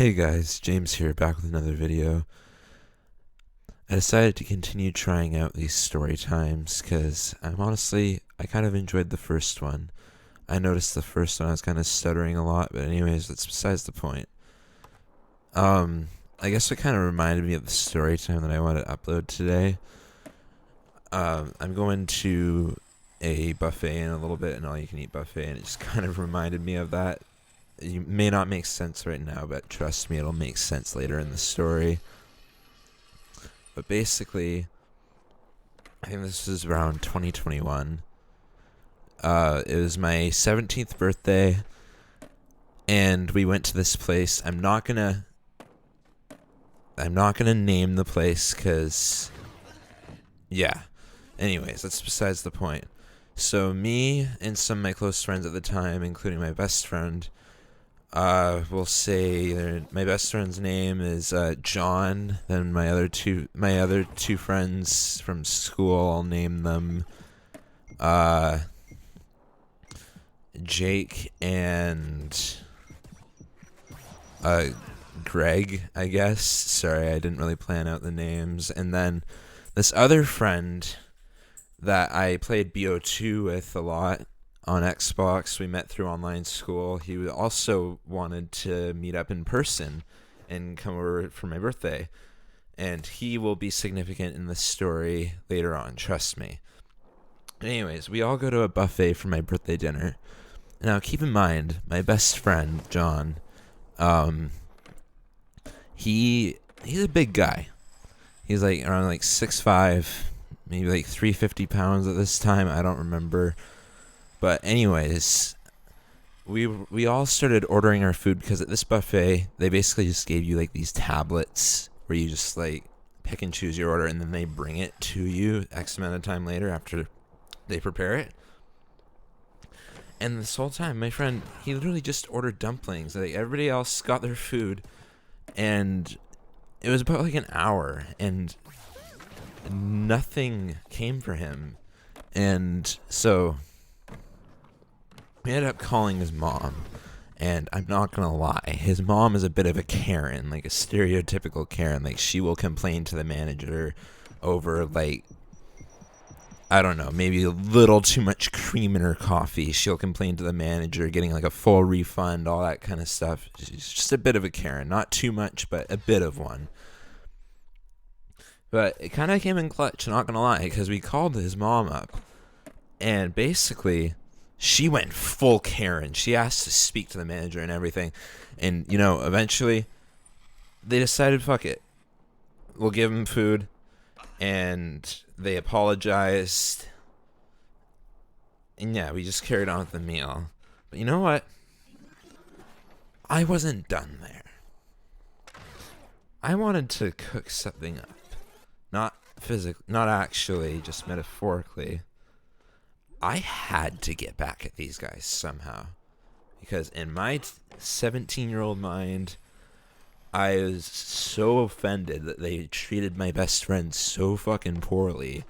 Hey guys, James here, back with another video. I decided to continue trying out these story times because I kind of enjoyed the first one. I noticed the first one I was kind of stuttering a lot, but anyways, that's besides the point. I guess it kind of reminded me of the story time that I want to upload today. I'm going to a buffet in a little bit, an all-you-can-eat buffet, and it just kind of reminded me of that. It may not make sense right now, but trust me, it'll make sense later in the story. But basically, I think this was around 2021. It was my 17th birthday, and we went to this place. I'm not gonna name the place, cause yeah. Anyways, that's besides the point. So me and some of my close friends at the time, including my best friend, we'll say my best friend's name is John. Then my other two friends from school, I'll name them Jake and Greg, I guess. Sorry, I didn't really plan out the names. And then this other friend that I played BO2 with a lot on Xbox, we met through online school. He also wanted to meet up in person and come over for my birthday. And he will be significant in the story later on, trust me. Anyways, we all go to a buffet for my birthday dinner. Now, keep in mind, my best friend, John, he's a big guy. He's like around like 6'5", maybe like 350 pounds at this time. I don't remember. But anyways, we all started ordering our food because at this buffet, they basically just gave you like these tablets where you just like pick and choose your order, and then they bring it to you X amount of time later after they prepare it. And this whole time, my friend, he literally just ordered dumplings. Like everybody else got their food, and it was about like an hour, and nothing came for him. And so we ended up calling his mom, and I'm not gonna lie, his mom is a bit of a Karen, like a stereotypical Karen. Like, she will complain to the manager over, like, I don't know, maybe a little too much cream in her coffee. She'll complain to the manager, getting like a full refund, all that kind of stuff. She's just a bit of a Karen. Not too much, but a bit of one. But it kind of came in clutch, not gonna lie, because we called his mom up, and basically she went full Karen. She asked to speak to the manager and everything. And, you know, eventually they decided, fuck it, we'll give him food. And they apologized. And yeah, we just carried on with the meal. But you know what? I wasn't done there. I wanted to cook something up. Not physically, not actually, just metaphorically. I had to get back at these guys somehow. Because in my 17-year-old mind, I was so offended that they treated my best friend so fucking poorly.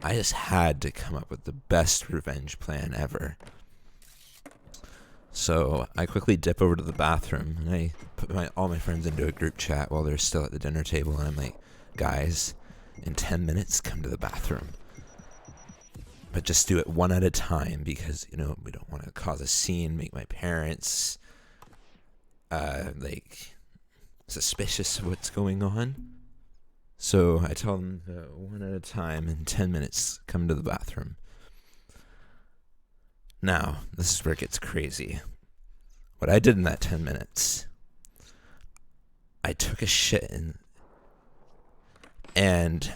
I just had to come up with the best revenge plan ever. So I quickly dip over to the bathroom, and I put all my friends into a group chat while they're still at the dinner table, and I'm like, guys, in 10 minutes, come to the bathroom. But just do it one at a time, because, you know, we don't want to cause a scene, make my parents, suspicious of what's going on. So I tell them one at a time, in 10 minutes, come to the bathroom. Now, this is where it gets crazy. What I did in that 10 minutes, I took a shit and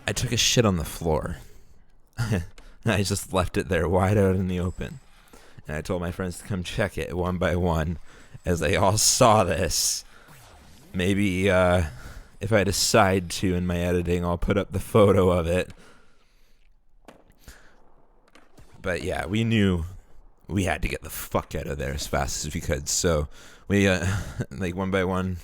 I took a shit on the floor. I just left it there wide out in the open. And I told my friends to come check it one by one as they all saw this. Maybe if I decide to in my editing, I'll put up the photo of it. But yeah, we knew we had to get the fuck out of there as fast as we could. So we, like one by one,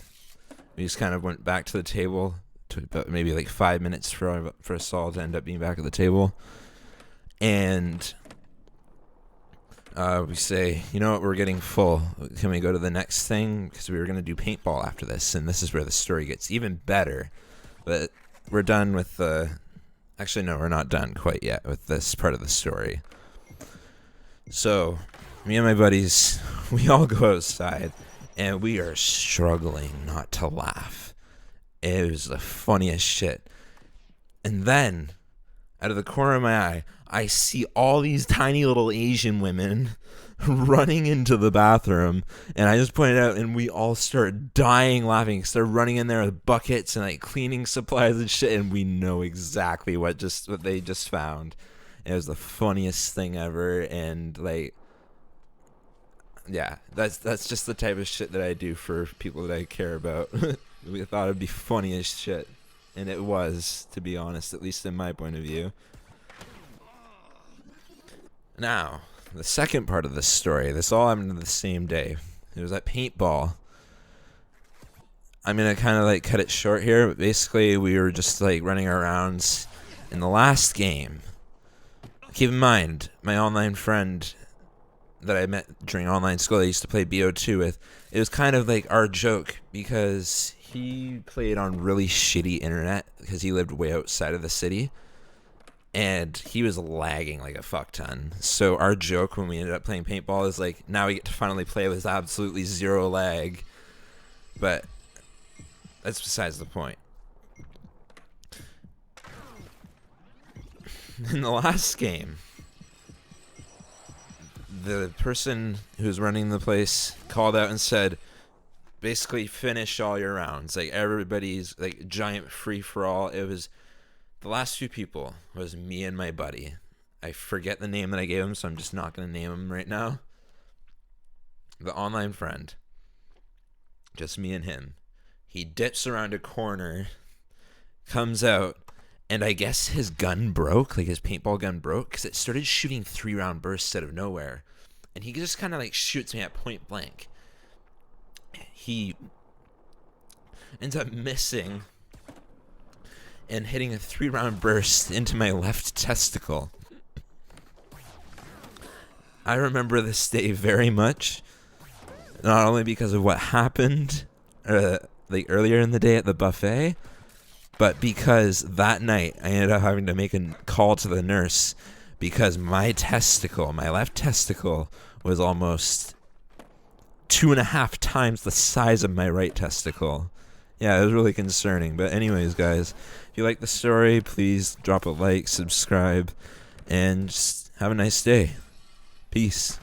we just kind of went back to the table. Took about maybe like 5 minutes for us all to end up being back at the table. And we say, you know what, we're getting full. Can we go to the next thing? Because we were going to do paintball after this, and this is where the story gets even better. But we're done with the... Actually, no, we're not done quite yet with this part of the story. So, me and my buddies, we all go outside, and we are struggling not to laugh. It was the funniest shit. And then, out of the corner of my eye, I see all these tiny little Asian women running into the bathroom, and I just pointed out, and we all start dying laughing because they're running in there with buckets and like cleaning supplies and shit, and we know exactly what they just found. It was the funniest thing ever, and like, yeah, that's just the type of shit that I do for people that I care about. We thought it'd be funny as shit, and it was, to be honest, at least in my point of view. Now, the second part of this story, this all happened the same day. It was at paintball. I'm going to kind of like cut it short here, but basically we were just like running our rounds in the last game. Keep in mind, my online friend that I met during online school I used to play BO2 with, it was kind of like our joke because he played on really shitty internet because he lived way outside of the city. And he was lagging like a fuck ton. So our joke when we ended up playing paintball is like, now we get to finally play with absolutely zero lag. But that's besides the point. In the last game, the person who's running the place called out and said, basically finish all your rounds. Like everybody's like giant free-for-all. It was... The last few people was me and my buddy. I forget the name that I gave him, so I'm just not going to name him right now. The online friend. Just me and him. He dips around a corner, comes out, and I guess his gun broke, like his paintball gun broke, because it started shooting 3-round bursts out of nowhere. And he just kind of like shoots me at point blank. He ends up missing and hitting a 3-round burst into my left testicle. I remember this day very much, not only because of what happened like earlier in the day at the buffet, but because that night I ended up having to make a call to the nurse because my testicle, my left testicle, was almost 2.5 times the size of my right testicle. Yeah, it was really concerning. But anyways, guys, if you like the story, please drop a like, subscribe, and just have a nice day. Peace.